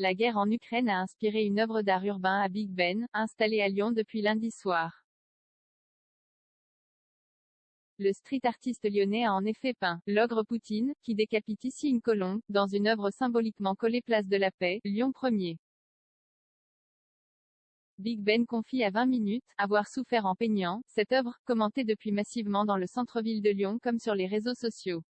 La guerre en Ukraine a inspiré une œuvre d'art urbain à Big Ben, installée à Lyon depuis lundi soir. Le street artiste lyonnais a en effet peint « L'ogre Poutine », qui décapite ici une colombe, dans une œuvre symboliquement collée place de la Paix, Lyon 1er. Big Ben confie à 20 minutes avoir souffert en peignant cette œuvre, commentée depuis massivement dans le centre-ville de Lyon comme sur les réseaux sociaux.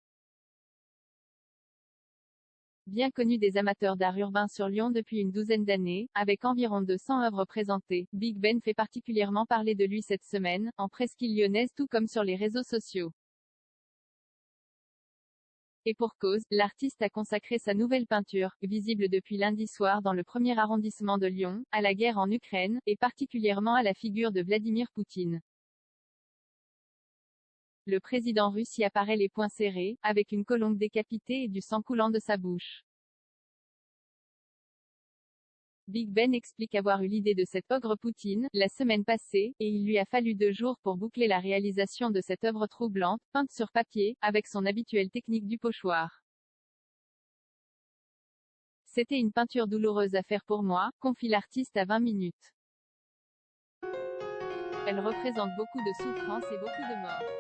Bien connu des amateurs d'art urbain sur Lyon depuis une douzaine d'années, avec environ 200 œuvres présentées, Big Ben fait particulièrement parler de lui cette semaine, en presqu'île lyonnaise tout comme sur les réseaux sociaux. Et pour cause, l'artiste a consacré sa nouvelle peinture, visible depuis lundi soir dans le 1er arrondissement de Lyon, à la guerre en Ukraine, et particulièrement à la figure de Vladimir Poutine. Le président russe y apparaît les poings serrés, avec une colombe décapitée et du sang coulant de sa bouche. Big Ben explique avoir eu l'idée de cet ogre Poutine, la semaine passée, et il lui a fallu 2 jours pour boucler la réalisation de cette œuvre troublante, peinte sur papier, avec son habituelle technique du pochoir. C'était une peinture douloureuse à faire pour moi, confie l'artiste à 20 minutes. Elle représente beaucoup de souffrance et beaucoup de mort.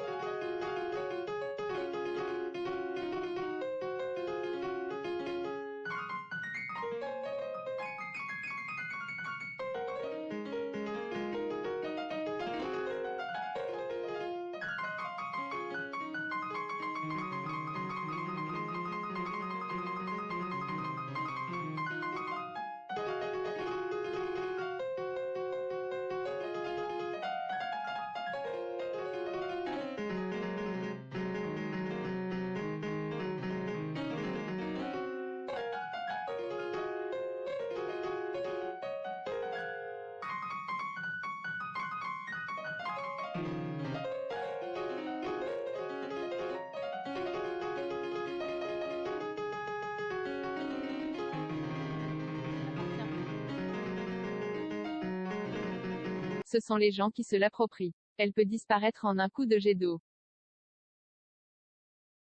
Ce sont les gens qui se l'approprient. Elle peut disparaître en un coup de jet d'eau.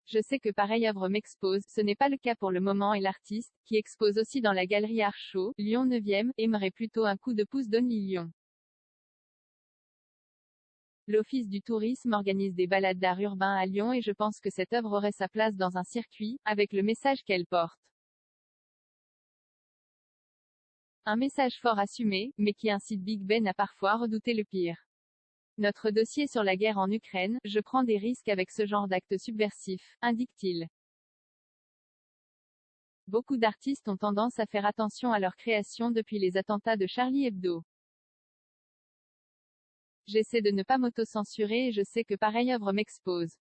Je sais que pareille œuvre m'expose, ce n'est pas le cas pour le moment et l'artiste, qui expose aussi dans la galerie Archaud, Lyon 9e, aimerait plutôt un coup de pouce d'Only Lyon. L'Office du tourisme organise des balades d'art urbain à Lyon et je pense que cette œuvre aurait sa place dans un circuit, avec le message qu'elle porte. Un message fort assumé, mais qui incite Big Ben à parfois redouter le pire. Notre dossier sur la guerre en Ukraine, je prends des risques avec ce genre d'actes subversifs, indique-t-il. Beaucoup d'artistes ont tendance à faire attention à leur création depuis les attentats de Charlie Hebdo. J'essaie de ne pas m'auto-censurer et je sais que pareille œuvre m'expose.